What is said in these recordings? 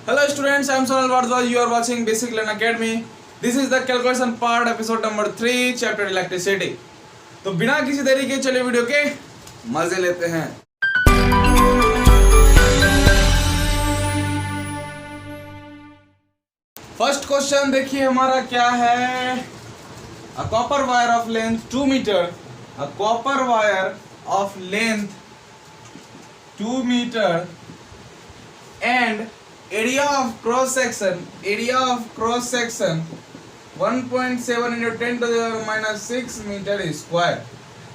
Hello students, I am Sonal Bardwaj. You are watching Basic Learn Academy. This is the calculation part, episode number 3, chapter electricity. तो बिना किसी देरी के चलिए video के मजे लेते हैं। फर्स्ट क्वेश्चन देखिए हमारा क्या है। A copper wire of length 2 meter. A copper wire of length 2 meter and area of cross section 1.7 into 10 to the power minus 6 meter square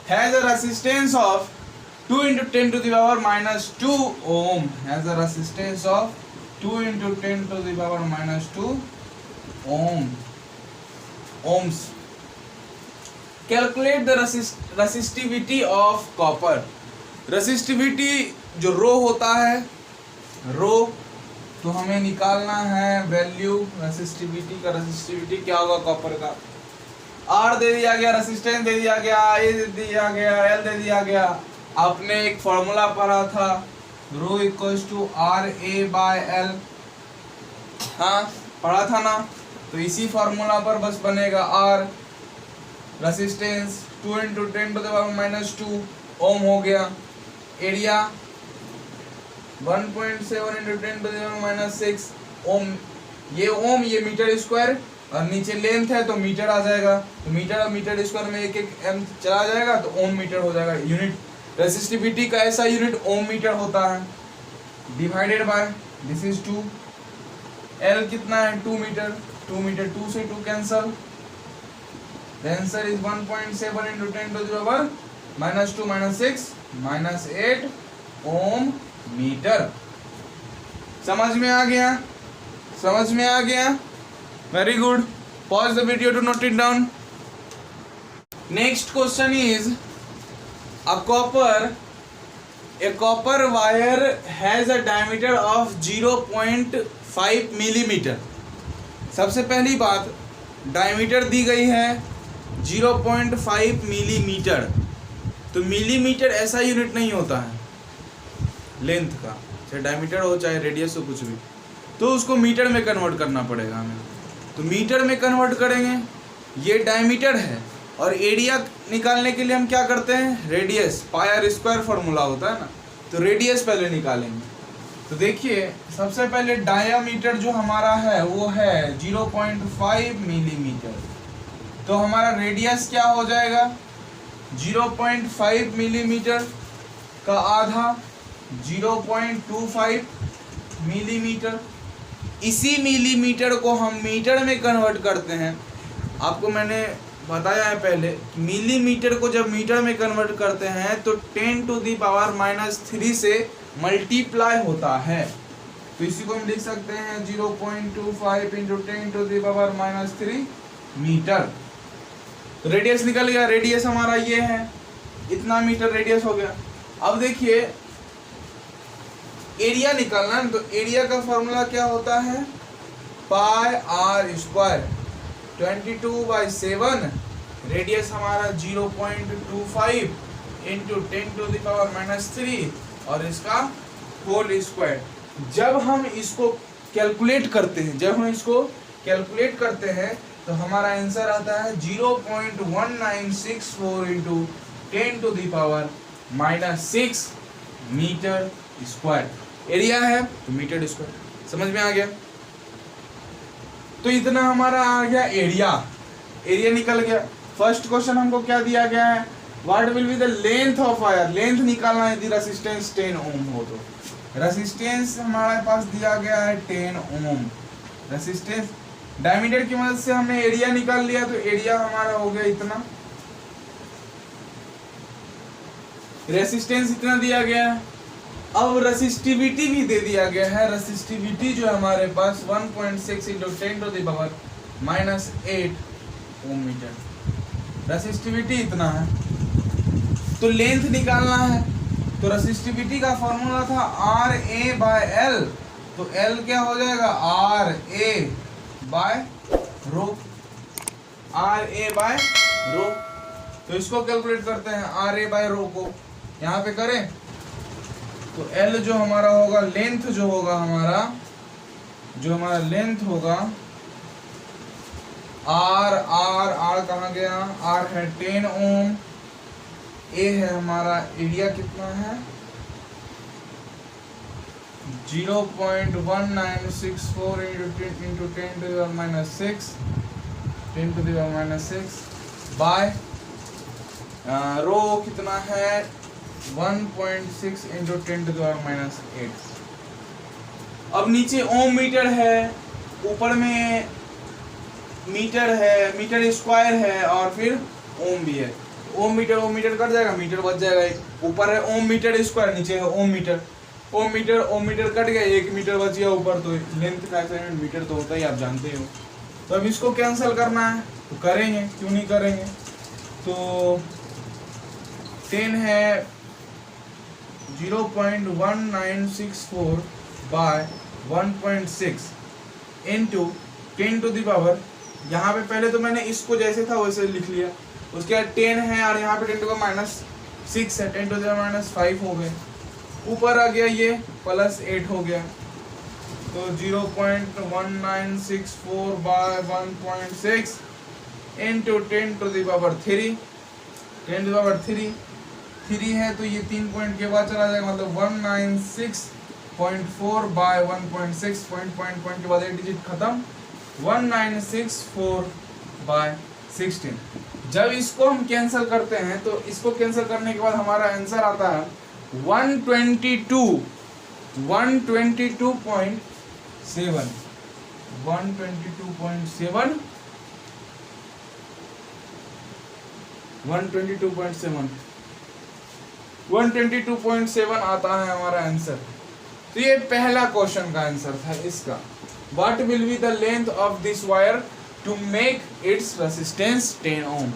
has a resistance of 2 into 10 to the power minus 2 ohm. Has a resistance of 2 into 10 to the power minus 2 ohms. Calculate the resistivity of copper. resistivity जो रो होता है, रो तो हमें निकालना है value resistivity का। Resistivity क्या होगा कॉपर का? आर दे दिया गया, रेसिस्टेंस दे दिया गया, ए दे दिया गया, एल दे दिया गया। आपने एक फॉर्मूला पढ़ा था rho equals to R A by L, हाँ पढ़ा था ना। तो इसी फॉर्मूला पर बस बनेगा R resistance 2 into 10 to the power minus 2 ohm हो गया, area 1.7 into 10 to the power minus 6 ohm. ये ओम, ये मीटर स्क्वायर और नीचे लेंथ है तो मीटर आ जाएगा। तो मीटर और मीटर स्क्वायर में एक एक एम चला जाएगा तो ओम मीटर हो जाएगा। यूनिट रेसिस्टिविटी का ऐसा यूनिट ओम मीटर होता है। Divided by this is 2, L कितना है 2 मीटर, 2 मीटर 2 से 2 cancel. The answer is 1.7 into 10 to the power minus 2 minus 6 minus 8 ohm metre. समझ में आ गया? समझ में आ गया? Very good. Pause the video to note it down. Next question is a copper wire has a diameter of 0.5 millimetre. सबसे पहली बात डायमीटर दी गई है 0.5 मिलीमीटर। तो मिलीमीटर ऐसा यूनिट नहीं होता है लेंथ का, चाहे डायमीटर हो चाहे रेडियस हो कुछ भी, तो उसको मीटर में कन्वर्ट करना पड़ेगा हमें। तो मीटर में कन्वर्ट करेंगे, ये डायमीटर है और एरिया निकालने के लिए हम क्या करते हैं, radius pi r square formula होता है ना, तो रेडियस पहले निकालेंगे। तो देखिए सबसे पहले डायामीटर जो हमारा है वो है 0.5 मिलीमीटर। तो हमारा रेडियस क्या हो जाएगा, 0.5 मिलीमीटर का आधा 0.25 मिलीमीटर। इसी मिलीमीटर को हम मीटर में कन्वर्ट करते हैं। आपको मैंने बताया है पहले कि मिलीमीटर को जब मीटर में कन्वर्ट करते हैं तो 10 to the power minus 3 से मल्टीप्लाई होता है। तो इसी को हम लिख सकते हैं 0.25 into 10 to the power minus 3 metre. Radius निकल गया, रेडियस हमारा ये है, इतना मीटर रेडियस हो गया। अब देखिए एरिया निकालना है, तो एरिया का फॉर्मूला क्या होता है, पाई आर स्क्वायर 22/7। रेडियस हमारा 0.25 into 10 to the power minus 3 और इसका होल स्क्वायर। जब हम इसको कैलकुलेट करते हैं तो हमारा आंसर आता है 0.1964 into 10 to the power minus 6 metre square. Area है तो मीटर स्क्वायर। समझ में आ गया? तो इतना हमारा आ गया एरिया निकल गया। फर्स्ट क्वेश्चन हमको क्या दिया गया है, what will be the length of wire. Length निकालना है, यदि रेसिस्टेंस 10 ओम हो तो रेसिस्टेंस हमारे पास दिया गया है 10 ओम। रेसिस्टेंस डायमीटर की मदद से हमने एरिया निकाल लिया, तो एरिया हमारा हो गया इतना। रेसिस्टेंस इतना दिया गया है। अब रेसिस्टिविटी भी दे दिया गया है। रेसिस्टिविटी जो हमारे पास 1.6 into 10 to the power minus 8 ohm metre. Resistivity इतना है। तो लेंथ निकालना है, तो रेसिस्टिविटी का फॉर्मूला था आर ए बाय एल। तो एल क्या हो जाएगा, R A by rho, R A by rho. तो इसको कैलकुलेट करते हैं, आर ए बाय रो को यहाँ पे करें तो L जो हमारा होगा, लेंथ जो होगा हमारा जो हमारा लेंथ होगा आर कहाँ गया, आर है 10 ओम, ए है हमारा एरिया कितना है 0.1964 into 10 to the minus 6 by rho कितना है 1.6 इंटू 10 टू द माइनस 8। अब नीचे ओम मीटर है, ऊपर में मीटर है, मीटर स्क्वायर है और फिर ओम भी है। ओम मीटर कट जाएगा, मीटर बच जाएगा एक, ऊपर है ओम मीटर स्क्वायर, नीचे है ओम मीटर कट गया, 1 मीटर बच गया ऊपर, तो लेंथ का मीटर तो होता ही, आप जानते हो। तो अब इसको कैंसिल करना है तो करेंगे, क्यों नहीं करेंगे। तो 10 है 0.1964 by 1.6 into 10 to the power, यहाँ पे पहले तो मैंने इसको जैसे था वैसे लिख लिया, उसके बाद 10 है और यहाँ पे 10 टू द माइनस 6 है, 10 टू द माइनस 5 हो गए, ऊपर आ गया ये प्लस 8 हो गया, तो 0.1964 by 1.6 into 10 to the power 3 है, तो ये 3 पॉइंट के बाद चला जाएगा, मतलब 196.4 बाय 1.6 पॉइंट के बाद 8 डिजिट खत्म, 1964 बाय 16। जब इसको हम कैंसिल करते हैं तो इसको कैंसिल करने के बाद हमारा आंसर आता है 122.7 122.7 आता है हमारा आंसर। तो ये पहला क्वेश्चन का आंसर था इसका। What will be the length of this wire to make its resistance 10 ohm?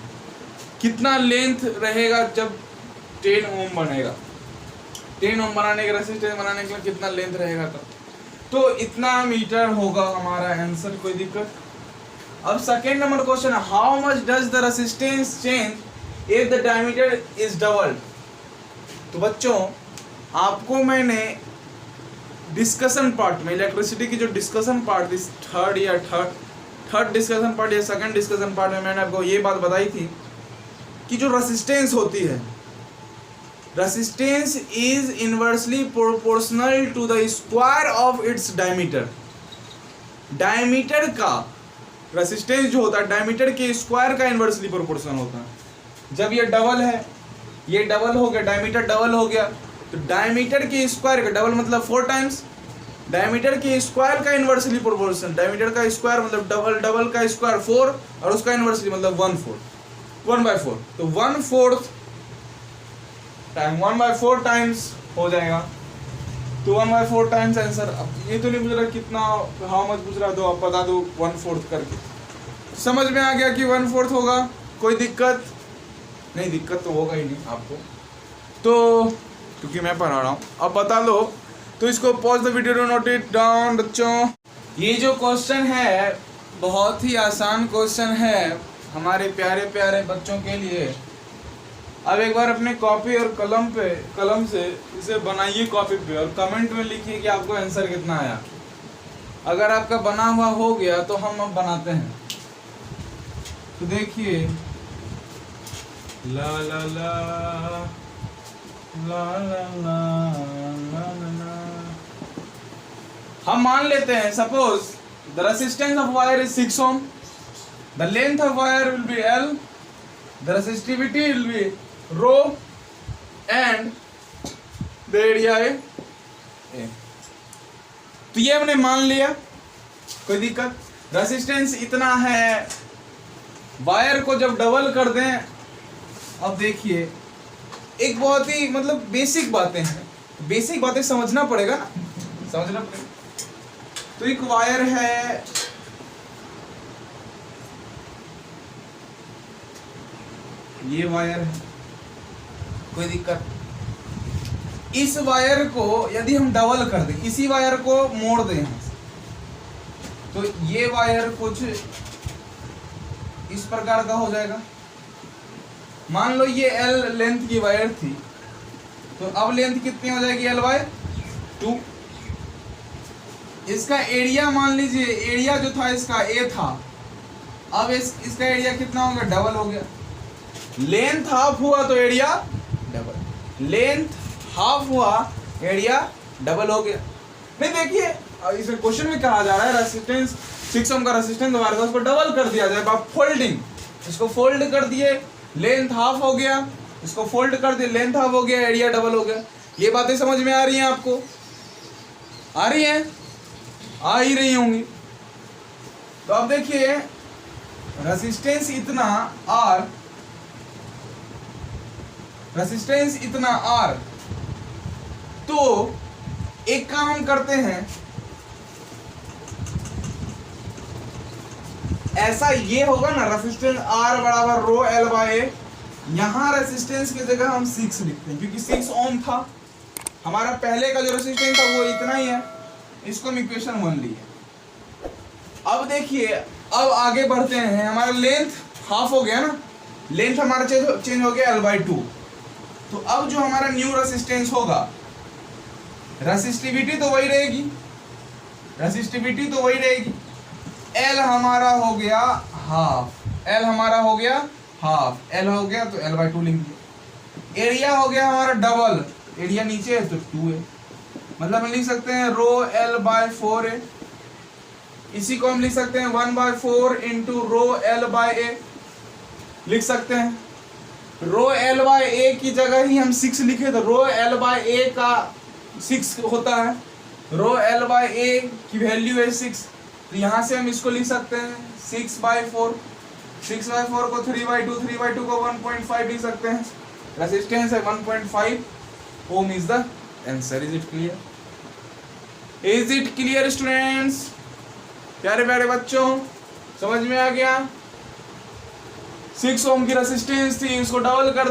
कितना लेंथ रहेगा जब 10 ओम बनेगा, 10 ओम बनाने के रेसिस्टेंस बनाने के लिए कितना लेंथ रहेगा तो इतना मीटर होगा हमारा आंसर, कोई दिक्कत। अब सेकेंड नंबर क्वेश्चन है, how much does the resistance change if the diameter is doubled. तो बच्चों आपको मैंने डिस्कशन पार्ट में इलेक्ट्रिसिटी की जो डिस्कशन पार्ट थी, थर्ड डिस्कशन पार्ट या सेकंड डिस्कशन पार्ट में मैंने आपको ये बात बताई थी कि जो रेसिस्टेंस होती है, resistance is inversely proportional to the square of its diameter. Diameter का रेसिस्टेंस जो होता है डायमीटर के स्क्वायर का इनवर्सली प्रोपोर्शनल होता है। जब ये डबल है, ये डबल हो गया, डायमीटर डबल हो गया, तो डायमीटर के स्क्वायर का डबल मतलब 4 टाइम्स, डायमीटर के स्क्वायर का इनवर्सली प्रोपोर्शनल, डायमीटर का स्क्वायर मतलब डबल का स्क्वायर 4 और उसका इनवर्सली मतलब 1/4, तो 1/4 टाइम्स हो जाएगा, तो 1/4 टाइम्स आंसर। अब ये तो नहीं पूछ रहा कितना, हाउ मच पूछ रहा, तो आप बता दो 1/4 करके। समझ में आ गया कि 1/4 होगा, कोई दिक्कत नहीं, दिक्कत तो होगा ही नहीं आपको, तो क्योंकि मैं पढ़ा रहा हूँ, अब बता लो। तो इसको pause the video, note it down बच्चों। ये जो क्वेश्चन है बहुत ही आसान क्वेश्चन है हमारे प्यारे प्यारे बच्चों के लिए। अब एक बार अपने कॉपी और कलम से इसे बनाइए कॉपी पे और कमेंट में लिखिए कि आपको आंसर कितना आया। अगर आपका बना हुआ हो गया तो हम अब बनाते हैं। तो देखिए, ला ला ला ला ला ला ला ला। हम मान लेते हैं suppose the resistance of wire is 6 ohm, the length of wire will be L, the resistivity will be rho and the area है A। तो ये हमने मान लिया, कोई दिक्कत। रेसिस्टेंस इतना है, वायर को जब डबल कर दें, अब देखिए एक बहुत ही मतलब बेसिक बातें हैं, बेसिक बातें समझना पड़ेगा ना, समझना पड़ेगा। तो एक वायर है, ये वायर है, कोई दिक्कत। इस वायर को यदि हम डबल कर दें, इसी वायर को मोड़ दें यहाँ से, तो ये वायर कुछ इस प्रकार का हो जाएगा। मान लो ये L लेंथ की वायर थी, तो अब लेंथ कितनी हो जाएगी L/2। इसका एरिया मान लीजिए, एरिया जो था इसका ए था, अब इसका एरिया कितना हो गया, डबल हो गया। लेंथ हाफ हुआ तो एरिया डबल, लेंथ हाफ हुआ एरिया डबल हो गया। नहीं देखिए इसमें क्वेश्चन में कहा जा रहा है रेसिस्टेंस 6 ओम का रेसिस्टेंस हमारे पास, उसको डबल कर दिया जाए आप फोल्डिंग, इसको फोल्ड कर दिए, लेंथ हाफ हो गया, इसको फोल्ड कर दिए, लेंथ हाफ हो गया, एरिया डबल हो गया। ये बातें समझ में आ रही हैं आपको? आ रही हैं? आ ही रही होंगी। तो अब देखिए रेसिस्टेंस इतना R, रेसिस्टेंस इतना R, तो एक काम हम करते हैं, ऐसा ये होगा ना, रेसिस्टेंस R बराबर रो L बाय A, यहां रेसिस्टेंस की जगह हम 6 लिखते हैं क्योंकि 6 ओम था हमारा पहले का जो रेसिस्टेंस था वो इतना ही है, इसको हम इक्वेशन 1 लिए। अब देखिए अब आगे बढ़ते हैं, हमारा लेंथ हाफ हो गया ना, लेंथ हमारा चेंज हो गया L/2। तो अब जो हमारा न्यू रेसिस्टेंस होगा, रेसिस्टिविटी तो वही रहेगी, रेसिस्टिविटी तो वही रहेगी, L हमारा हो गया हाफ, L हमारा हो गया हाफ, L हो गया तो L/2 लिख दिया। एरिया हो गया हमारा डबल, एरिया नीचे है तो 2 है, मतलब हम लिख सकते हैं रो L/4 है। इसी को हम लिख सकते हैं 1/4 इंटू रो L/A लिख सकते हैं। रो L/A की जगह ही हम 6 लिखे तो रो L/A का 6 होता है, रो L/A की वैल्यू है 6, तो यहाँ से हम इसको लिख सकते हैं 6/4, 6/4 को 3/2, 3/2 को 1.5 लिख सकते हैं, रेसिस्टेंस है 1.5 ohm is the answer. Is it clear? Is it clear students? प्यारे प्यारे बच्चों समझ में आ गया? 6 ओम की रेसिस्टेंस थी, उसको डबल कर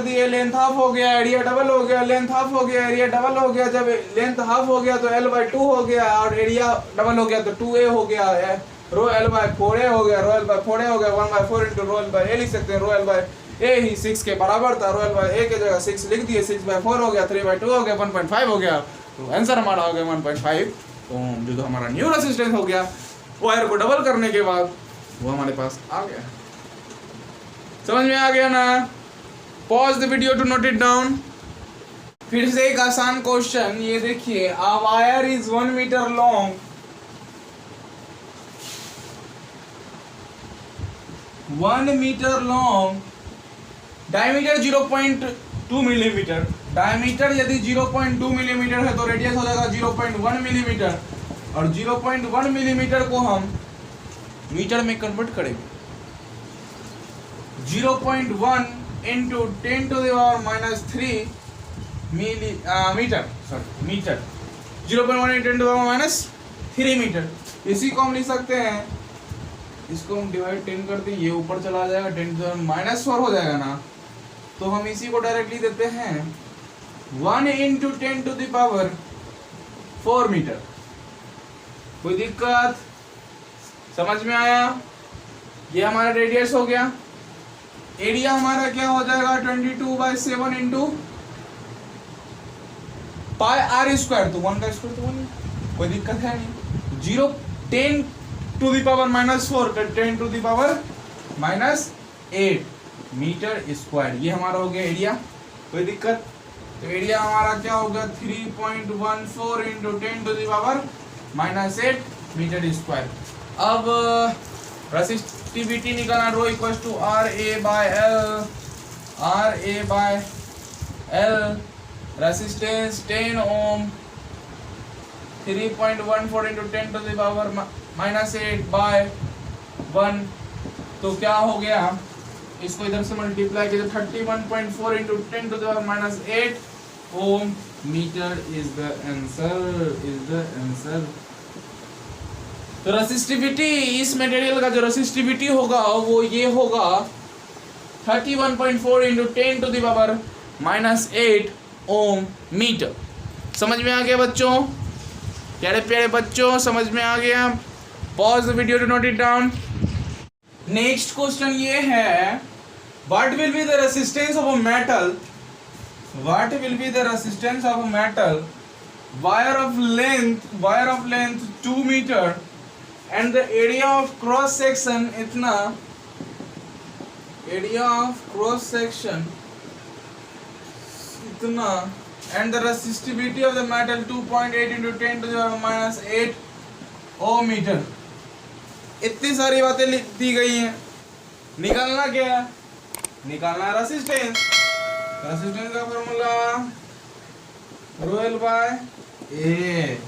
दिए, लेंथ हाफ हो गया, एरिया डबल हो गया, लेंथ हाफ हो गया, एरिया डबल हो गया। जब लेंथ हाफ हो गया तो L/2 हो गया और एरिया डबल हो गया तो 2A हो गया, रो L/4A हो गया, रो L/4A हो गया, 1/4 इंटू रो L/A लिख सकते हैं, रो L/A ही 6 के बराबर था, रो L/A के जगह 6 लिख दिए, 6/4 हो गया, 3/2 हो गया, 1.5 हो गया, तो आंसर हमारा हो गया 1.5 ओम, जो तो हमारा न्यू रेसिस्टेंस हो गया। वायर को डबल करने के बाद वो हमारे पास आ गया। समझ में आ गया ना? Pause the video to note it down. फिर से एक आसान क्वेश्चन, ये देखिए, a wire is 1 metre long, 1 metre long, diameter 0.2 millimetre, diameter यदि 0.2 मिलीमीटर है तो रेडियस हो जाएगा 0.1 मिलीमीटर, और 0.1 मिलीमीटर को हम मीटर में कन्वर्ट करेंगे। 0.1 into 10⁻³ metre, sorry metre, 0.1 into 10⁻³ metre. इसी को हम लिख सकते हैं, इसको हम डिवाइड 10 कर दें, ये ऊपर चला जाएगा, 10⁻⁴ हो जाएगा ना, तो हम इसी को डायरेक्टली देते हैं 1 इंटू 10⁻⁴ मीटर। कोई दिक्कत? समझ में आया? ये हमारा रेडियस हो गया। एरिया हमारा क्या हो जाएगा 22/7 इंटू πr², तो 1 का स्क्वायर तो 1, कोई दिक्कत है नहीं। 10⁻⁴ मीटर स्क्वायर, ये हमारा हो गया एरिया। कोई दिक्कत? तो एरिया हमारा क्या होगा 3.14 इंटू 10⁻⁸ मीटर स्क्वायर। अब रेसिस्टिविटी निकालना, rho equals to RA/L, RA/L, resistance 10 ohm, 3.14 into 10⁻⁸/1, तो क्या हो गया, इसको इधर से मल्टीप्लाई कीजिए, 31.4 into 10⁻⁸ ohm metre is the answer. तो रेसिस्टिविटी, इस मटेरियल का जो रेसिस्टिविटी होगा वो ये होगा 31.4 इंटू 10⁻⁸ ओम मीटर। समझ में आ गया बच्चों? प्यारे प्यारे बच्चों समझ में आ गया? Pause the video to note it down. Next question ये है, what will be the resistance of a metal, what will be the resistance of a metal wire of length 2 meter and the area of cross section इतना, area of cross section इतना, and the resistivity of the metal 2.8 into 10 to the power minus 8 ohm meter। इतनी सारी बातें दी गई हैं। निकालना क्या है? निकालना रेसिस्टेंस। रेसिस्टेंस का formula row L by A.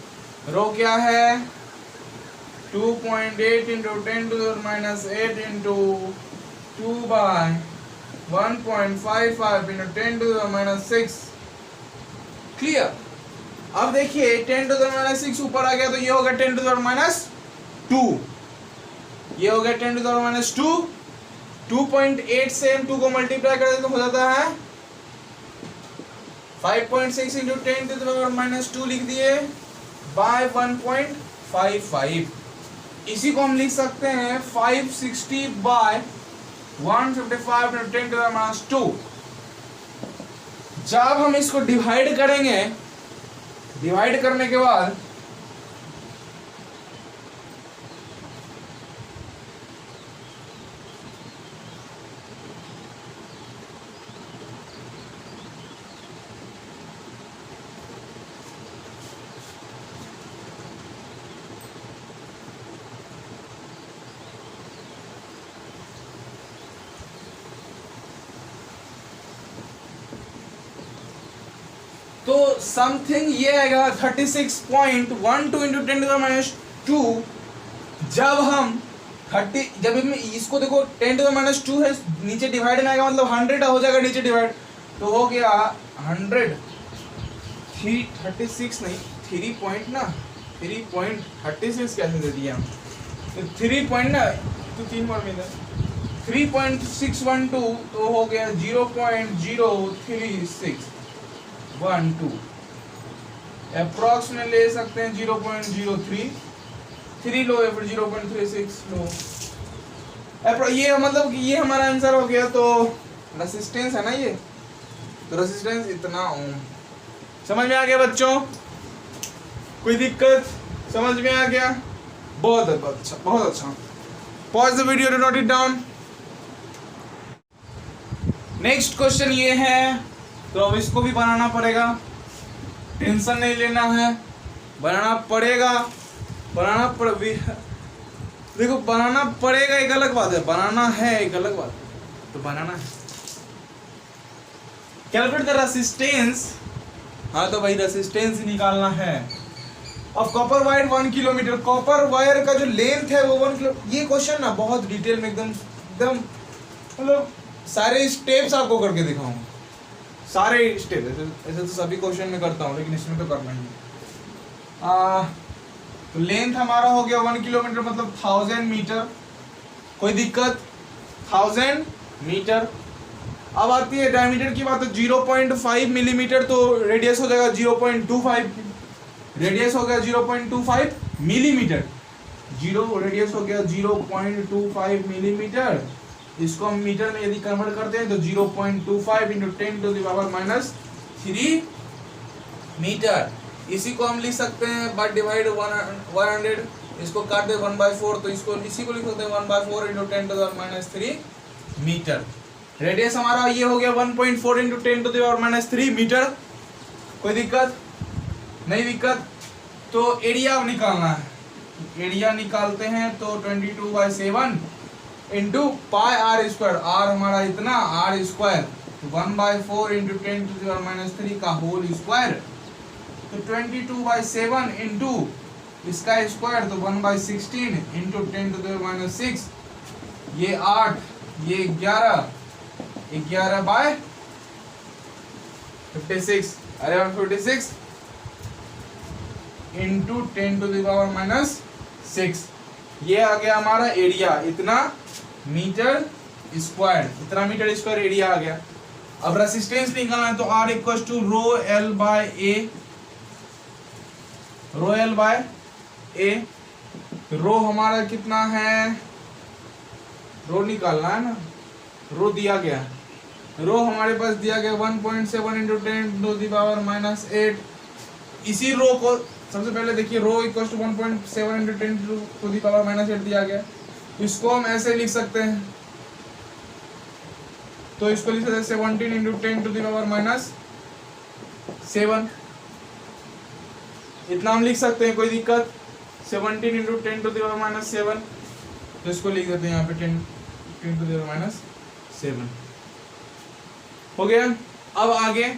रो क्या है? 2.8 into 10 to the minus 8 into 2 by 1.55 into 10 to the minus 6। Clear? अब देखिए 10 to the minus 6 ऊपर आ गया तो ये हो गया 10 to the minus 2, ये हो गया 10 to the minus 2। 2.8 से हम 2 को मल्टीप्लाई कर देते तो हो जाता है 5.6 into 10 to the power minus 2 लिख दिए बाय 1.55। इसी को हम लिख सकते हैं 560 bye 155 into 10 to the minus 2। जब हम इसको डिवाइड करेंगे, डिवाइड करने के बाद तो समथिंग ये आएगा 36.12 into 10 to the minus 2। जब हम 30, जब हम इसको देखो 10 to the minus 2 है, नीचे डिवाइड में आएगा मतलब 100 हो जाएगा नीचे डिवाइड, तो हो गया 100। 36 नहीं 3 पॉइंट ना, 3.36 कैसे दे दिया? तो 3 पॉइंट ना, तो 3 बार में 3.612 तो हो गया 0.03612। अप्रॉक्सीमेट ले सकते हैं 0.03, 3 लो या फिर 0.36 लो। ये मतलब कि ये हमारा आंसर हो गया। तो रेसिस्टेंस है ना ये, तो रेसिस्टेंस इतना ओम। समझ में आ गया बच्चों? कोई दिक्कत? समझ में आ गया? बहुत अच्छा, बहुत अच्छा। Pause the video to note it down. Next question ये है, तो अब इसको भी बनाना पड़ेगा, टेंशन नहीं लेना है, बनाना पड़ेगा। देखो बनाना पड़ेगा एक अलग बात है, बनाना है एक अलग बात है, तो बनाना है। कैलकुलेट द रेसिस्टेंस, हाँ तो भाई रेसिस्टेंस निकालना है। अब copper wire 1 kilometre, copper wire का जो लेंथ है वो 1 किलो। ये क्वेश्चन ना बहुत डिटेल में एकदम मतलब सारे स्टेप्स आपको करके दिखाऊंगा, सारे स्टेप। ऐसे तो सभी क्वेश्चन में करता हूँ, लेकिन इसमें तो करना ही है। तो लेंथ हमारा हो गया 1 किलोमीटर मतलब 1000 मीटर। कोई दिक्कत? 1000 मीटर। अब आती है डायमीटर की बात, तो 0.5 मिलीमीटर, तो रेडियस हो जाएगा 0.25, रेडियस हो गया 0.25 मिलीमीटर। रेडियस हो गया 0.25 मिलीमीटर। इसको हम मीटर में यदि कन्वर्ट करते हैं तो 0.25 into 10 to the power minus 3 metre. इसी को हम लिख सकते हैं बाय डिवाइड 100, इसको काट दे 1/4, तो इसको इसी को लिख सकते हैं 1/4 into 10 to the power minus 3 metre. Radius हमारा ये हो गया 1.4 into 10 to the power minus 3 metre. कोई दिक्कत? नहीं दिक्कत। तो एरिया निकालना है, एरिया निकालते हैं तो 22/7 into pi r square. R हमारा इतना, r square 1/4 into 10 to the power minus 3 का होल स्क्वायर, तो 22/7 इंटू इसका स्क्वायर तो 1/16 into 10 to the power minus 6, ये 8, ये 11/56, अरे 156 into 10 to the power minus 6। ये आ गया हमारा एरिया, इतना मीटर स्क्वायर, इतना मीटर स्क्वायर एरिया आ गया। अब रेसिस्टेंस निकालना है, तो R equal to rho L by A, rho L by A. Rho हमारा कितना है? रो निकालना है ना, रो दिया गया, रो हमारे पास दिया गया 1.7 into 10 to the power minus 8 इसी रो को सबसे पहले देखिए, rho equal to 1.7 into 10 to the power minus 8 दिया गया। इसको हम ऐसे लिख सकते हैं, तो इसको लिख सकते हैं 17 into 10 to the power minus 7, इतना हम लिख सकते हैं, कोई दिक्कत। 17 into 10 to the power minus 7, तो इसको लिख देते हैं यहाँ पे 10 टू द पावर माइनस 7 हो गया। अब आगे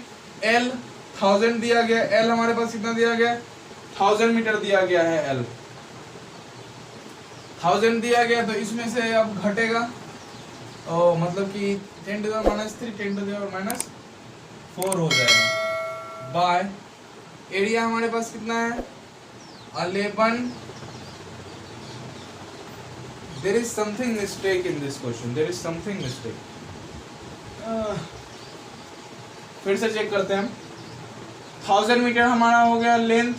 L 1000 दिया गया, L हमारे पास कितना दिया गया, 1000 मीटर दिया गया है। L 1000 दिया गया, तो इसमें से अब घटेगा, मतलब कि 10 to the power minus 3 10 to the power minus 4 हो जाएगा। बाय एरिया हमारे पास कितना है, 11। There is something mistake in this question, there is something mistake. फिर से चेक करते हैं हम। 1000 मीटर हमारा हो गया length,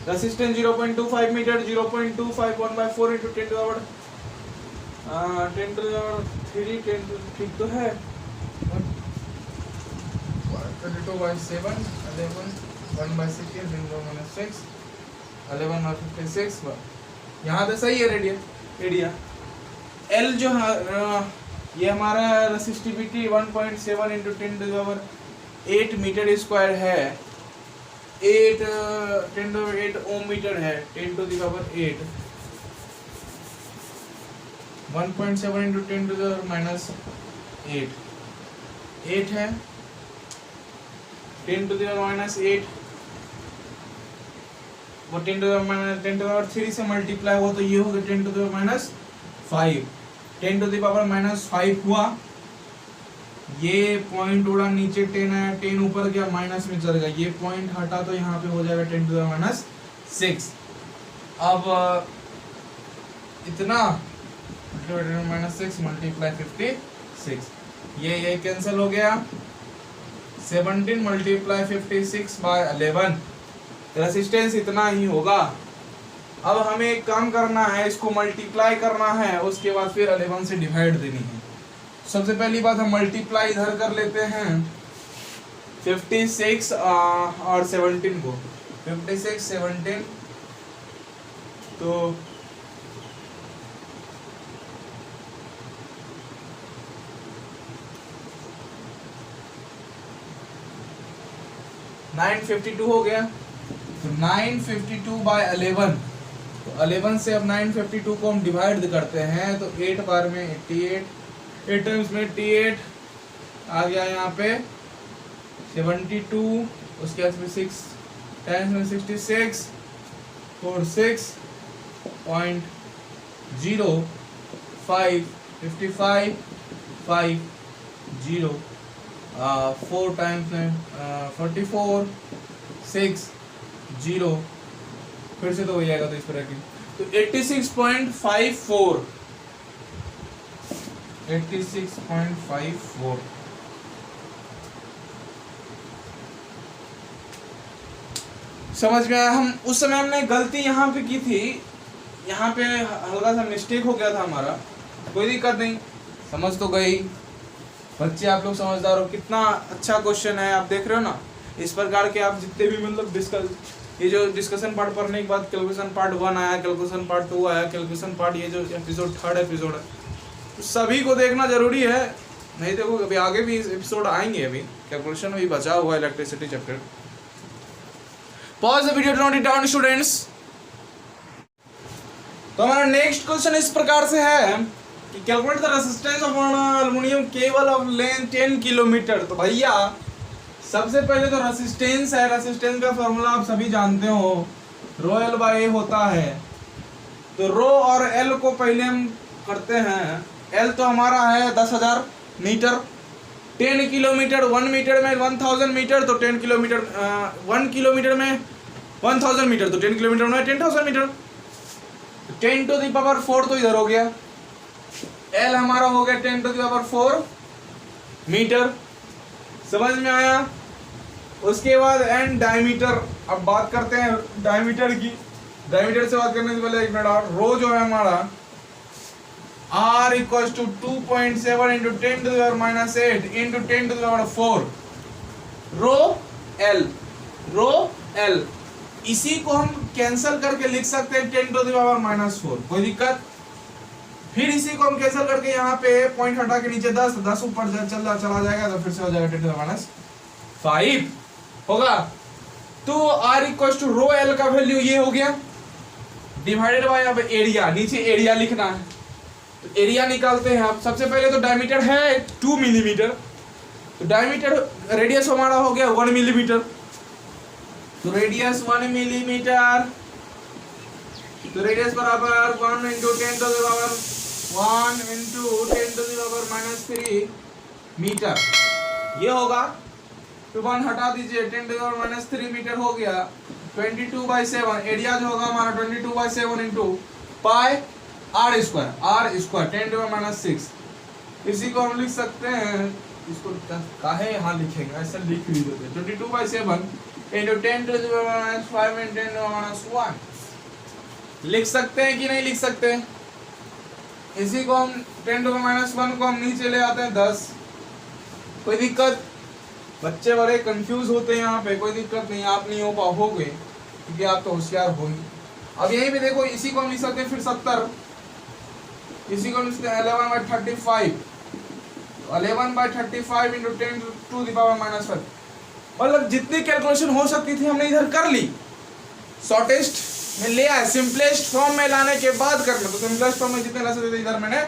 resistance 0.25 metre, 0.25 1/4 into 10 to the power 10 to the power 3 10 ठीक तो है, 32/7 11 1/16 -6 11 और 56, यहाँ तो सही है एरिया। L जो है ये हमारा resistivity 1.7 into 10 to the power 8 metre square है, 10 टू 8 ओम मीटर है, 10 to the power 8 1.7 into 10 to the power minus 8 है, 10 टू द पावर माइनस 8 वो 10 टू द पावर 3 से मल्टीप्लाई हुआ, तो ये होगा 10 to the power minus 5, 10 to the power minus 5 हुआ। ये पॉइंट उड़ा नीचे, 10 है, 10 ऊपर गया माइनस में चल गया, ये पॉइंट हटा तो यहाँ पे हो जाएगा 10 टू द पावर माइनस 6। अब इतना माइनस 6 मल्टीप्लाई 56, ये कैंसिल हो गया। 17 मल्टीप्लाई 56/11, रेसिस्टेंस इतना ही होगा। अब हमें एक काम करना है, इसको मल्टीप्लाई करना है, उसके बाद फिर 11 से डिवाइड देनी है। सबसे पहली बात हम मल्टीप्लाई इधर कर लेते हैं 56 और 17 को, 56 17 तो 952 हो गया, तो 952/11, तो 11 से अब 952 को हम डिवाइड करते हैं, तो 8 बार में 88, 8 टाइम्स में 88 आ गया यहाँ पे 72, उसके बाद में 6 टाइम्स में 66 46.05 55.50 4 टाइम्स में 44 60, फिर से तो हो जाएगा, तो इस तरह की, तो 86.54 समझ में आया। हम उस समय हमने गलती यहाँ पे की थी, यहाँ पे हल्का सा मिस्टेक हो गया था हमारा, कोई दिक्कत नहीं, समझ तो गई। बच्चे आप लोग समझदार हो, कितना अच्छा क्वेश्चन है, आप देख रहे हो ना। इस प्रकार के आप जितने भी मतलब ये जो डिस्कशन पार्ट पढ़ने के बाद कैलकुलेशन पार्ट 1 आया, कैलकुलेशन पार्ट 2 आया, कैलकुलेशन पार्ट ये जो एपिसोड 3rd एपिसोड है, तो सभी को देखना जरूरी है। नहीं देखो, अभी आगे भी एपिसोड आएंगे, अभी कैलकुलेशन भी बचा हुआ है, electricity chapter. Pause the video to note it down students. तो हमारा नेक्स्ट क्वेश्चन इस प्रकार से है कि calculate the resistance of aluminium cable of length 10 kilometre. तो भैया सबसे पहले तो रेजिस्टेंस है, रेजिस्टेंस का फॉर्मूला आप सभी जानते हो, रो एल बाय ए होता है। तो रो और एल को पहले हम करते हैं। एल तो हमारा है 10,000 मीटर, 10 किलोमीटर, 1 मीटर में 1000 मीटर, तो 10 किलोमीटर 1 किलोमीटर में 1000 मीटर, तो 10 किलोमीटर में 10,000 मीटर। 10 टू द पावर 4 तो इधर हो गया, एल हमारा हो गया 10 टू द पावर 4 मीटर, समझ में आया। उसके बाद एंड डायमीटर, अब बात करते हैं डायमीटर की। डायमीटर से बात करने से पहले एक मिनट और, रो जो है हमारा R equals to 2.7 into 10 to the power minus 8 into 10 to the power 4, rho L, इसी को हम कैंसिल करके लिख सकते हैं 10 टू द पावर -4, कोई दिक्कत। फिर इसी को हम कैंसिल करके यहाँ पे पॉइंट हटा के नीचे 10 ऊपर चला जाएगा तो फिर से हो जाएगा 10 टू द -5 होगा। तो R equal to rho L का वैल्यू ये हो गया, डिवाइडेड बाय अब एरिया, नीचे एरिया लिखना है तो एरिया निकालते हैं आप। सबसे पहले तो डायमीटर है 2 मिलीमीटर, तो डायमीटर रेडियस हमारा हो गया 1 मिलीमीटर, तो रेडियस 1 मिलीमीटर, तो रेडियस बराबर 1 into 10 to the power -3 metre ये होगा। तो 1 हटा दीजिए, 10 टू द पावर -3 मीटर हो गया। 22/7 एरिया जो होगा हमारा 22/7 into pi r square 10 to the power -6। इसी को हम लिख सकते हैं, इसको काहे यहाँ लिखेंगे, ऐसे लिख भी देते 22/7 into 10 to the power -5 into 10 to the power -1 लिख सकते हैं कि नहीं लिख सकते। इसी को हम 10 टू द पावर -1 को हम नीचे ले आते हैं 10, कोई दिक्कत। बच्चे बड़े कंफ्यूज होते हैं यहाँ पे, कोई दिक्कत नहीं, आप नहीं हो पाओगे क्योंकि आप तो होशियार हो ही। अब यहीं पे देखो, इसी को हम लिख सकते हैं फिर 70, इसी को हम लिख सकते हैं 11/35, 11/35 इंटू 10 टू द पावर -5। मतलब जितनी कैलकुलेशन हो सकती थी हमने इधर कर ली, शॉर्टेस्ट में ले आया, सिंपलेस्ट फॉर्म में लाने के बाद करना, तो सिंपलेस्ट फॉर्म में जितने ला सकते थे इधर मैंने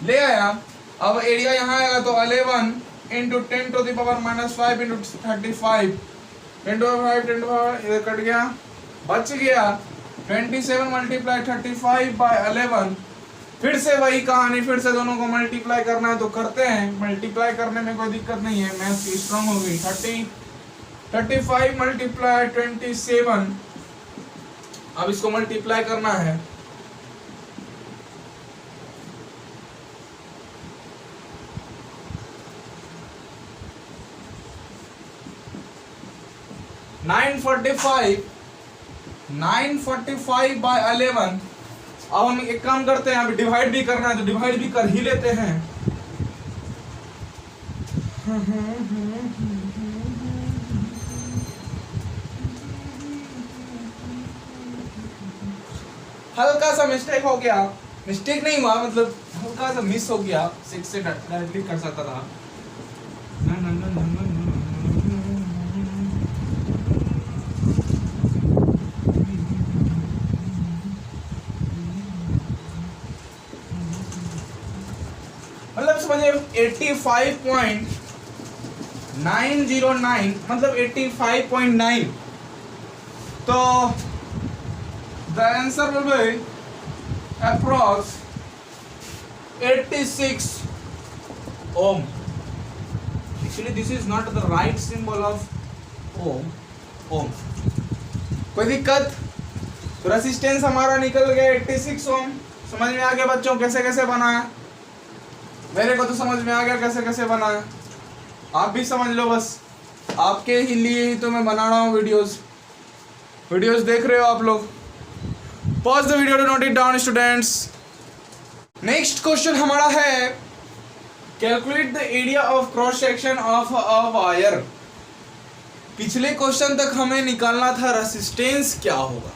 ले आया। अब एरिया यहाँ आएगा तो 11 into 10 to the power -5 into 35 10 to 5 10 to power इधर कट गया, बच गया 27 मल्टीप्लाई 35/11। फिर से वही कहानी, फिर से दोनों को मल्टीप्लाई करना है तो करते हैं, मल्टीप्लाई करने में कोई दिक्कत नहीं है, मैथ स्ट्रांग हो गई। 35 मल्टीप्लाई 27, अब इसको मल्टीप्लाई करना है, (945/11). अब हम एक काम करते हैं, अभी डिवाइड भी करना है तो डिवाइड भी कर ही लेते हैं। हल्का सा मिस्टेक हो गया, मिस्टेक नहीं हुआ, मतलब हल्का सा मिस हो गया, 6 से डायरेक्टली कर सकता था। मतलब समझिए 85.909 मतलब 85.9, तो the answer will be approx 86 ohm. Actually this is not the right symbol of ohm. कोई दिक्कत। तो रेजिस्टेंस हमारा निकल गया 86 ओम। समझ में आ गया बच्चों कैसे कैसे बना है? मेरे को तो समझ में आ गया कैसे कैसे बना है, आप भी समझ लो, बस आपके ही लिए ही तो मैं बना रहा हूँ वीडियोस देख रहे हो आप लोग। Pause the video to note it down students. Next question हमारा है, calculate the area of cross section of a wire. पिछले क्वेश्चन तक हमें निकालना था रेसिस्टेंस क्या होगा,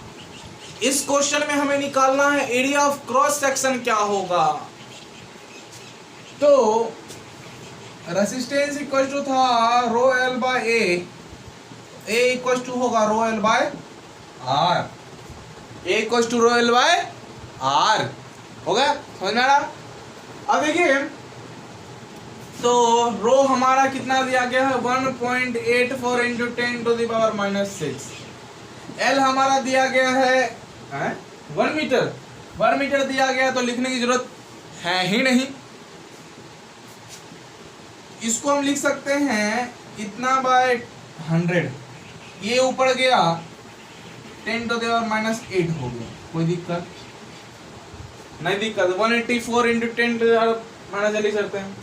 इस क्वेश्चन में हमें निकालना है एरिया ऑफ क्रॉस सेक्शन क्या होगा। तो रेसिस्टेंस इक्वल टू था rho L by A equal to होगा rho L by R, A equal to rho L by R हो गया, समझ में आ रहा। अब देखिए तो रो हमारा कितना दिया गया है 1.84 into 10 to the power -6। L हमारा दिया गया है 1 मीटर दिया गया, तो लिखने की जरूरत है ही नहीं। इसको हम लिख सकते हैं इतना बाय 100, ये ऊपर गया 10 टू द पावर -8 हो गया, कोई दिक्कत नहीं, दिक्कत 184 इंटू 10 टू द पावर लिख सकते हैं।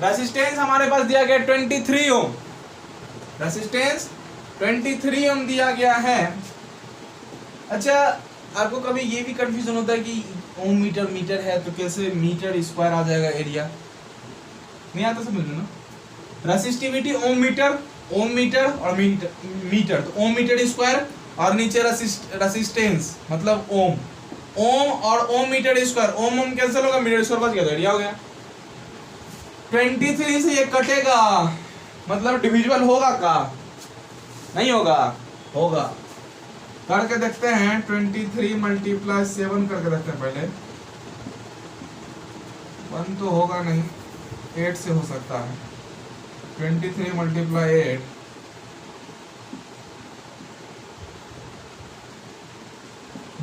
रेसिस्टेंस हमारे पास दिया गया 23 ओम, रेसिस्टेंस 23 ओम दिया गया है। अच्छा, आपको कभी ये भी कंफ्यूजन होता है कि ओम मीटर है तो कैसे मीटर स्क्वायर आ जाएगा एरिया, नहीं आता समझ लो ना। रेसिस्टिविटी ओम मीटर और मीटर, तो ओम मीटर स्क्वायर और नीचे रेसिस्टेंस मतलब ओम। ओम और ओम metre square, Om Om cancel होगा, मीटर स्क्वायर बच गया तो एरिया हो गया। 23 से ये कटेगा, मतलब डिविजिबल होगा का, नहीं होगा, होगा। करके देखते हैं, 23 मल्टीप्लाई 7 करके देखते हैं पहले। 1 तो होगा नहीं, 8 से हो सकता है। 23 मल्टीप्लाई 8,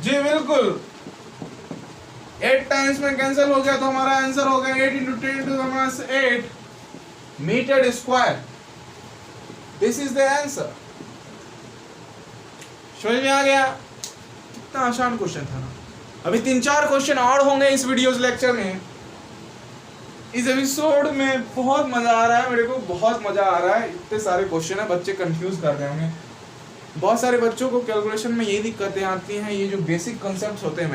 जी बिल्कुल 8 टाइम्स में कैंसिल हो गया तो हमारा आंसर हो गया 8 × 10⁻8 metre square. This is the answer. समझ में आ गया? कितना आसान क्वेश्चन था ना। अभी 3-4 क्वेश्चन और होंगे इस वीडियोस लेक्चर में। इस एपिसोड में बहुत मजा आ रहा है, मेरे को बहुत मजा आ रहा है। इतने सारे क्वेश्चन है, बच्चे कंफ्यूज कर रहे होंगे। बहुत सारे बच्चों को कैलकुलेशन में ये दिक्कतें आती हैं, ये जो बेसिक कॉन्सेप्ट्स होते हैं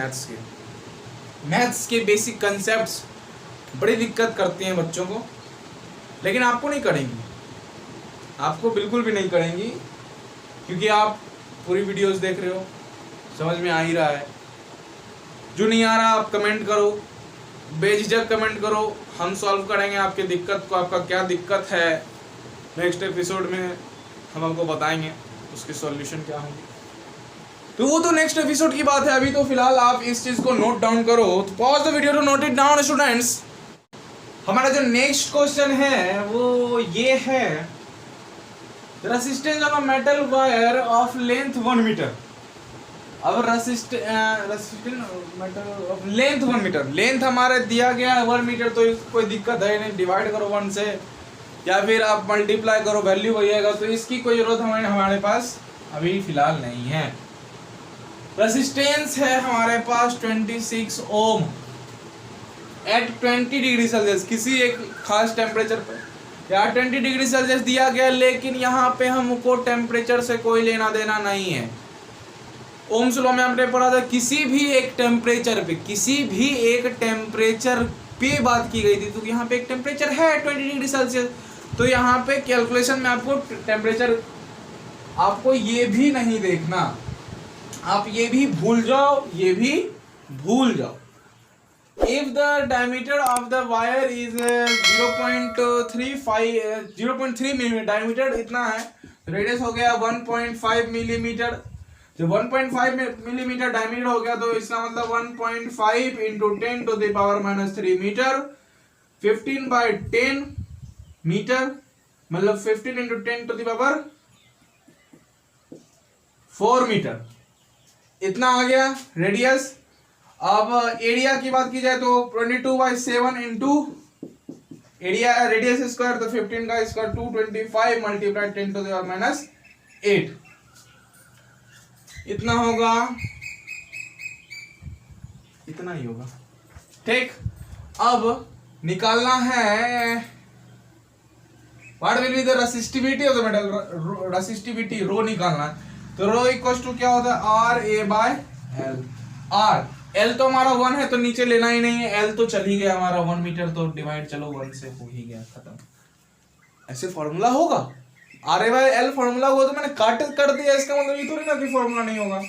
मैथ्स के बेसिक कॉन्सेप्ट्स बड़ी दिक्कत करती हैं बच्चों को। लेकिन आपको नहीं करेंगी, आपको बिल्कुल भी नहीं करेंगी, क्योंकि आप पूरी वीडियोस देख रहे हो, समझ में आ ही रहा है। जो नहीं आ रहा आप कमेंट करो, बेझिझक कमेंट करो, हम सॉल्व करेंगे आपके दिक्कत को। आपका क्या दिक्कत है नेक्स्ट एपिसोड में हम आपको बताएंगे, उसके सॉल्यूशन क्या होंगे। तो वो तो नेक्स्ट एपिसोड की बात है। अभी तो फिलहाल आप इस चीज को नोट डाउन करो। तो pause the video to note it down students. हमारा जो नेक्स्ट क्वेश्चन है वो ये है, resistance of a metal wire of length 1 metre. अब लेंथ 1 मीटर, लेंथ हमारे दिया गया है 1 मीटर, तो कोई दिक्कत है नहीं। डिवाइड करो 1 से या फिर आप मल्टीप्लाई करो, वैल्यू वही आएगा, तो इसकी कोई जरूरत हमारे पास अभी फिलहाल नहीं है। रेसिस्टेंस है हमारे पास 26 ओम एट 20 डिग्री सेल्सियस, किसी एक खास टेम्परेचर पे या 20 डिग्री सेल्सियस दिया गया, लेकिन यहाँ पे हमको टेम्परेचर से कोई लेना देना नहीं है। ओम्स लॉ में हमने पढ़ा था, किसी भी एक टेम्परेचर पे बात की गई थी। तो यहाँ पे एक टेम्परेचर है 20 डिग्री सेल्सियस, तो यहाँ पे कैलकुलेशन में आपको टेम्परेचर, आपको ये भी नहीं देखना, आप ये भी भूल जाओ, ये भी भूल जाओ। If the diameter of the wire is 0.3 millimetre, diameter इतना है, रेडियस हो गया 1.5 मिलीमीटर। जब 1.5 मिलीमीटर डायमीटर हो गया तो इसका मतलब 1.5 × 10⁻³ मीटर, 15/10 मीटर, मतलब 15 × 10⁴ मीटर, इतना आ गया रेडियस। अब एरिया की बात की जाए तो 22/7 इंटू एरिया रेडियस स्क्वायर, तो 15 का स्क्वायर 225 मल्टीप्लाई 10⁻8, इतना होगा, इतना ही होगा। ठीक, अब निकालना है what will be the resistivity of the metal, resistivity rho निकालना है। तो रो इक्वल्स टू क्या होता है, RA/L। R L तो हमारा 1 है तो नीचे लेना ही नहीं है, L तो चल ही गया हमारा 1 मीटर, तो डिवाइड चलो 1 से हो ही गया, खत्म। ऐसे फॉर्मूला होगा, RA/L फॉर्मूला हुआ तो मैंने काट कर दिया, इसका मतलब ये थोड़ी ना कि फॉर्मूला नहीं होगा।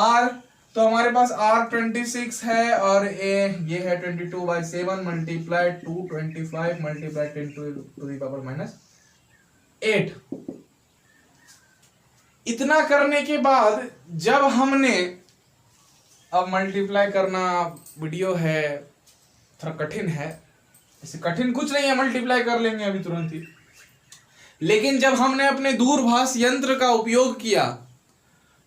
R तो हमारे पास R 26 है और ये है 22/7 मल्टीप्लाई 225 मल्टीप्लाई 10⁻8। इतना करने के बाद जब हमने, अब मल्टीप्लाई करना वीडियो है थोड़ा कठिन है, ऐसे कठिन कुछ नहीं है, मल्टीप्लाई कर लेंगे अभी तुरंत ही। लेकिन जब हमने अपने दूरभाष यंत्र का उपयोग किया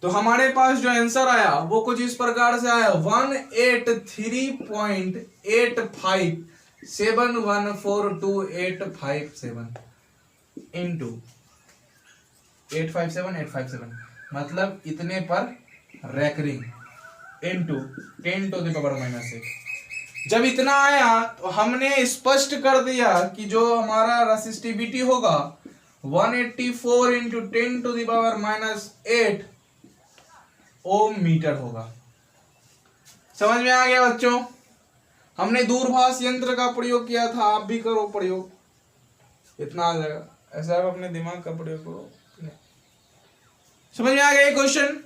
तो हमारे पास जो आंसर आया वो कुछ इस प्रकार से आया, 183.857142857 इंटू 857, मतलब इतने पर रैकरिंग इंटू 10⁻⁻8। जब इतना आया तो हमने स्पष्ट कर दिया कि जो हमारा रेसिस्टिविटी होगा 184 इंटू 10⁻⁻8 ओम मीटर होगा। समझ में आ गया बच्चों? हमने दूरभाष यंत्र का प्रयोग किया था, आप भी करो प्रयोग, इतना आ जाएगा। ऐसा आप अपने दिमाग का प्रयोग करो। समझ में आ गया ये क्वेश्चन?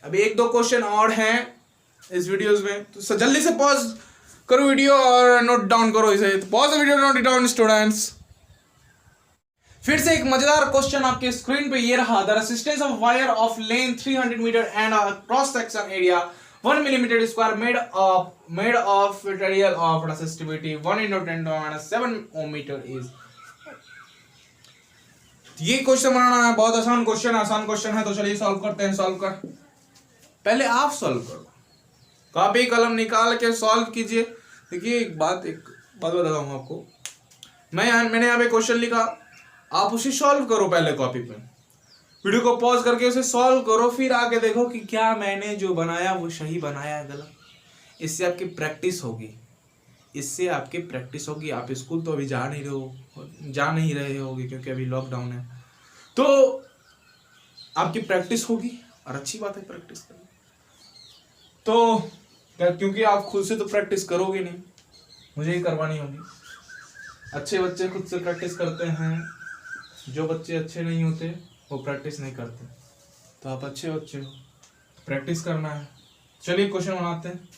अभी एक दो क्वेश्चन और हैं इस वीडियोस में, तो जल्दी से पॉज करो वीडियो और नोट डाउन करो इसे। तो pause the video, note it down students. फिर से एक मजेदार क्वेश्चन आपके स्क्रीन पे ये रहा। The resistance of wire of length 300 metre and cross section area 1 millimetre square made of material of resistivity 1 × 10⁻⁷ metre is. ये क्वेश्चन बनाना है, बहुत आसान क्वेश्चन है। तो चलिए सॉल्व करते हैं। सॉल्व कर, पहले आप सॉल्व करो, कॉपी कलम निकाल के सॉल्व कीजिए। देखिए एक बात बताता हूँ आपको, मैंने यहाँ पे क्वेश्चन लिखा, आप उसे सॉल्व करो पहले कॉपी पे, वीडियो को पॉज करके उसे सॉल्व करो, फिर आके देखो कि क्या मैंने जो बनाया वो सही बनाया है गलत। इससे आपकी प्रैक्टिस होगी। आप स्कूल तो अभी जा नहीं रहे होगे क्योंकि अभी लॉकडाउन है, तो आपकी प्रैक्टिस होगी और अच्छी बात है प्रैक्टिस करना। तो क्योंकि आप खुद से तो प्रैक्टिस करोगे नहीं, मुझे ही करवानी होगी। अच्छे बच्चे खुद से प्रैक्टिस करते हैं, जो बच्चे अच्छे नहीं होते वो प्रैक्टिस नहीं करते। तो आप अच्छे बच्चे हो, प्रैक्टिस करना है। चलिए क्वेश्चन बनाते हैं।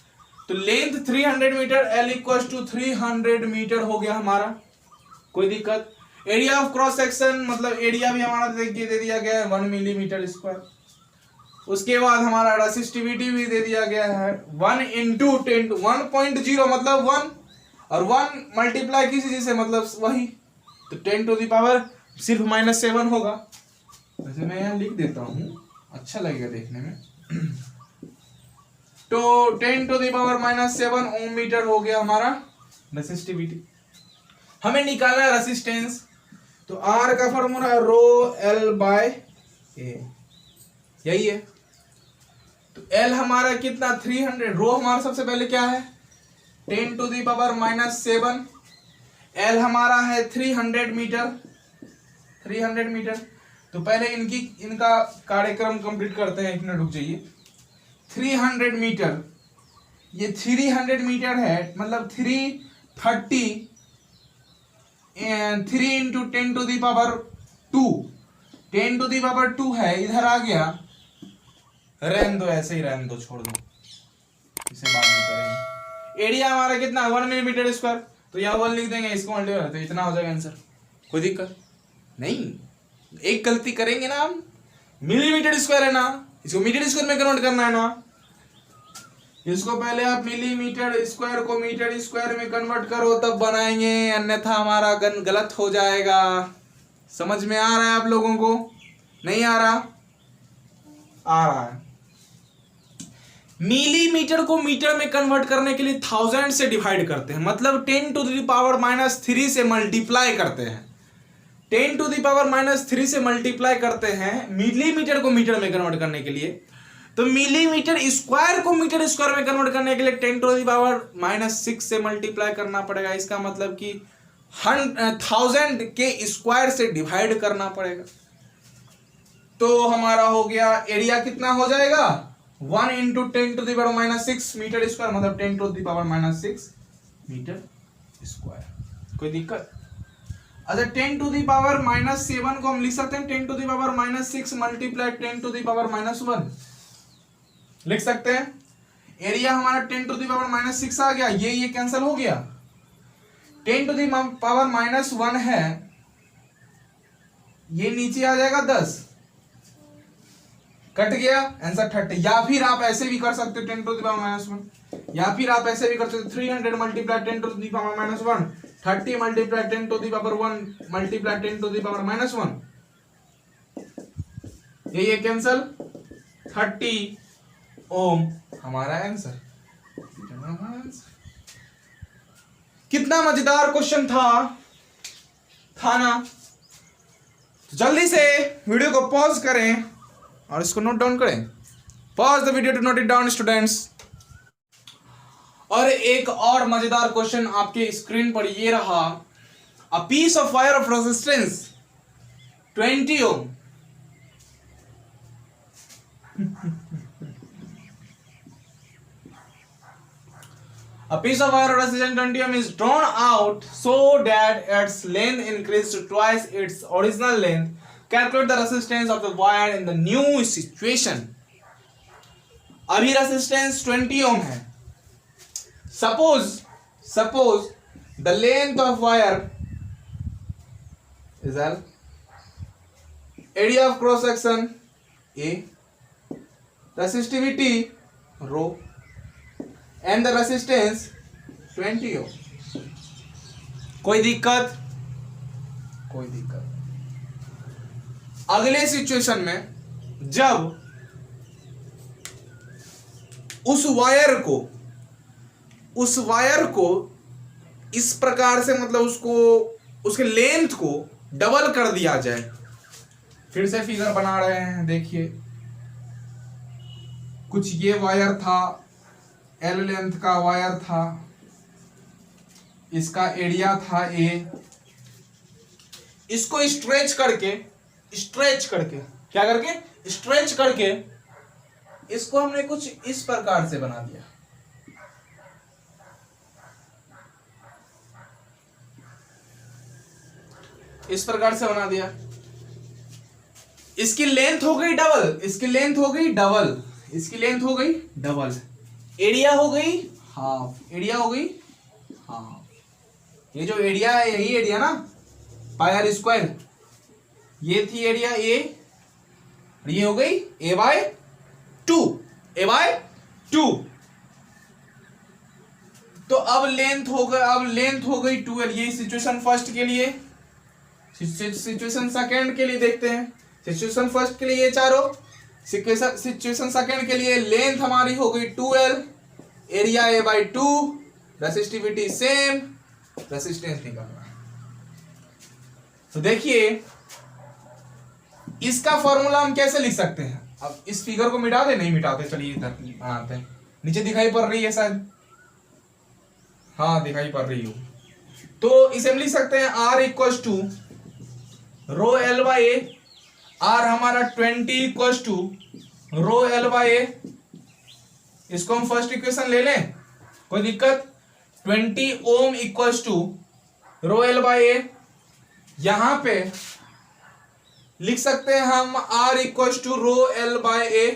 तो लेंथ 300 मीटर, L = 300 मीटर हो गया हमारा, कोई दिक्कत। एरिया ऑफ क्रॉस सेक्शन, मतलब एरिया भी हमारा दे दिया गया है 1 मिलीमीटर स्क्वायर। उसके बाद हमारा रेसिस्टिविटी भी दे दिया गया है 1 × 10 1.0 मतलब 1, और 1 मल्टीप्लाई किसी चीज से मतलब वही, तो 10⁻⁷ सिर्फ -7 होगा। वैसे मैं यहाँ लिख देता हूँ, अच्छा लगेगा देखने में। तो 10⁻⁻7 ओम मीटर हो गया हमारा रेसिस्टिविटी। हमें निकालना है रेसिस्टेंस, तो R का फॉर्मूला ρL/A, यही है। तो L हमारा कितना 300, रो हमारा सबसे पहले क्या है 10⁻⁻7, L हमारा है 300 मीटर। तो पहले इनका कार्यक्रम कंप्लीट करते हैं, 1 मिनट रुक जाइए। 300 मीटर, ये 300 मीटर है, मतलब 330 3 × 10⁻², है, इधर आ गया। रहने दो, ऐसे ही रहने दो, छोड़ दो, इसे बाद में करेंगे। एरिया हमारा कितना 1 मिलीमीटर स्क्वायर, तो यहाँ 1 लिख देंगे, इसको मल्टीप्लाई, तो इतना हो जाएगा आंसर। कोई दिक्कत नहीं, एक गलती करेंगे ना हम, मिलीमीटर स्क्वायर है ना, इसको मीटर स्क्वायर में कन्वर्ट करना है ना। इसको पहले आप मिलीमीटर स्क्वायर को मीटर स्क्वायर में कन्वर्ट करो, तब बनाएंगे, अन्यथा हमारा गलत हो जाएगा। समझ में आ रहा है आप लोगों को? नहीं आ रहा? आ रहा है। मिलीमीटर को मीटर में कन्वर्ट करने के लिए 1000 से डिवाइड करते हैं, मतलब 10⁻³ से मल्टीप्लाई करते हैं। 10⁻³ से मल्टीप्लाई करते हैं मिलीमीटर को मीटर में कन्वर्ट करने के लिए। तो मिलीमीटर स्क्वायर को मीटर स्क्वायर में कन्वर्ट करने के लिए 10⁻⁻6 से मल्टीप्लाई करना पड़ेगा। इसका मतलब कि 1000 के स्क्वायर से डिवाइड करना पड़ेगा। तो हमारा हो गया, एरिया कितना हो जाएगा 1 × 10⁻⁻6 मीटर स्क्वायर, मतलब 10⁻⁻6 मीटर स्क्वायर। कोई दिक्कत? अच्छा, 10⁻⁻7 को हम लिख सकते हैं 10⁻⁻6 मल्टीप्लाई 10⁻⁻1 लिख सकते हैं। एरिया हमारा 10⁻⁻6 आ गया, ये कैंसिल हो गया। 10⁻⁻1 है, ये नीचे आ जाएगा 10, कट गया, आंसर 30। या फिर आप ऐसे भी कर सकते हो 10⁻⁻1, या फिर आप ऐसे भी कर सकते हो 300 मल्टीप्लाई 10⁻⁻1, 30 मल्टीप्लाई 10⁻1 मल्टीप्लाई 10⁻⁻1, ये कैंसल, 30 ओम हमारा आंसर। कितना मजेदार क्वेश्चन था ना? तो जल्दी से वीडियो को पॉज करें और इसको नोट डाउन करें। Pause the video to note it down students. और एक और मजेदार क्वेश्चन आपके स्क्रीन पर ये रहा। A piece of wire of resistance 20 ohm A piece of wire resistance 20 ohm is drawn out so that its length increases to twice its original length. Calculate the resistance of the wire in the new situation. अभी resistance 20 ओम है। Suppose the length of wire is L, area of cross section A, resistivity rho, and the resistance 20 ohm। कोई दिक्कत? कोई दिक्कत। अगले situation में जब उस वायर को इस प्रकार से, मतलब उसके लेंथ को डबल कर दिया जाए। फिर से फिगर बना रहे हैं, देखिए कुछ ये वायर था, L लेंथ का वायर था, इसका एरिया था A। इसको स्ट्रेच करके क्या करके स्ट्रेच करके इसको हमने कुछ इस प्रकार से बना दिया। इस प्रकार से बना दिया। इसकी लेंथ हो गई डबल, इसकी लेंथ हो गई डबल, इसकी लेंथ हो गई डबल, एरिया हो गई हाफ, एरिया हो गई हाफ। ये जो एरिया है यही एरिया ना, पाई आर स्क्वायर। ये थी एरिया ए, ये हो गई A/2, A/2। तो अब लेंथ हो गई 12। ये सिचुएशन फर्स्ट के लिए। सिचुएशन सेकंड के लिए देखते हैं। सिचुएशन फर्स्ट के लिए ये चारों, सिचुएशन सेकंड के लिए लेंथ हमारी हो गई 2L, area A/2, resistivity same, resistance निकालना। तो देखिए इसका फॉर्मूला हम कैसे लिख सकते हैं। अब इस फिगर को मिटा दे, नहीं मिटाते, चलिए इधर बनाते हैं। नीचे दिखाई पड़ रही है शायद, हाँ दिखाई पड़ रही हो। तो इसे हम लिख सकते हैं R equal to rho L/A। R हमारा 20 इक्वल टू रो L/A। इसको हम फर्स्ट इक्वेशन ले लें, कोई दिक्कत? 20 ओम इक्वल टू रो L/A। यहां पे लिख सकते हैं हम R equal to rho L/A।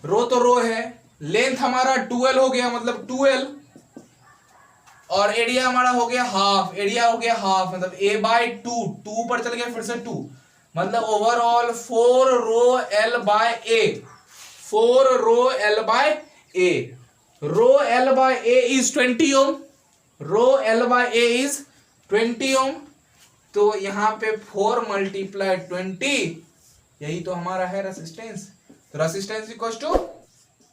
Rho तो रो है, लेंथ हमारा 2L हो गया, मतलब 2L, और एरिया हमारा हो गया हाफ, एरिया हो गया हाफ, मतलब A/2, 2 पर चल गया फिर से 2, मतलब overall 4 rho L/A, 4 rho L/A। रो L/A is 20 ohm, rho L/A is 20 ohm. तो यहां पे 4 × 20, यही तो हमारा है रेसिस्टेंस। तो resistance equal to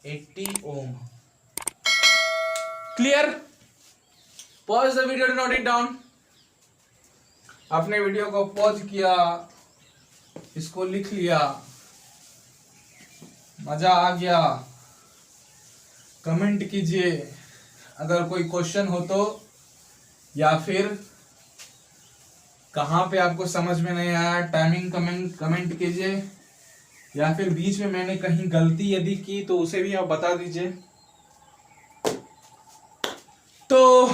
80 ohm. Clear? Pause the video, note it down. आपने वीडियो को पॉज किया, इसको लिख लिया, मजा आ गया, कमेंट कीजिए अगर कोई क्वेश्चन हो तो, या फिर कहाँ पे आपको समझ में नहीं आया टाइमिंग कमेंट कीजिए, या फिर बीच में मैंने कहीं गलती यदि की तो उसे भी आप बता दीजिए। तो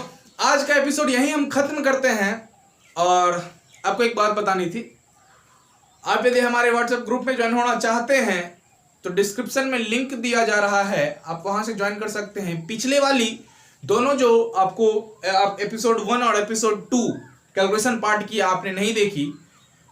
आज का एपिसोड यहीं हम खत्म करते हैं। और आपको एक बात बतानी थी, आप यदि हमारे व्हाट्सएप ग्रुप में ज्वाइन होना चाहते हैं तो डिस्क्रिप्शन में लिंक दिया जा रहा है, आप वहां से ज्वाइन कर सकते हैं। पिछले वाली दोनों जो आपको एपिसोड 1 और एपिसोड 2 कैलकुलेशन पार्ट की आपने नहीं देखी,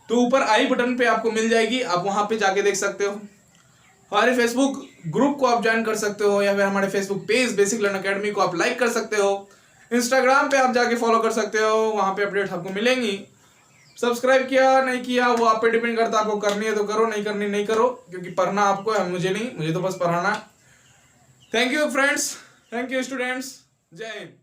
तो ऊपर आई बटन पे आपको मिल जाएगी, आप वहां पे जाके देख सकते हो। हमारे फेसबुक ग्रुप को आप ज्वाइन कर सकते हो, या फिर हमारे Facebook page basic learn academy को आप लाइक कर सकते हो। इंस्टाग्राम पे आप जाके फॉलो कर सकते हो, वहां पे अपडेट आपको मिलेंगी। सब्सक्राइब किया नहीं किया वो आप पे डिपेंड करता है, आपको करनी है तो करो, नहीं करनी नहीं करो, क्योंकि पढ़ना आपको है, मुझे नहीं, मुझे तो बस पढ़ाना। Thank you friends, thank you students, जय हिंद।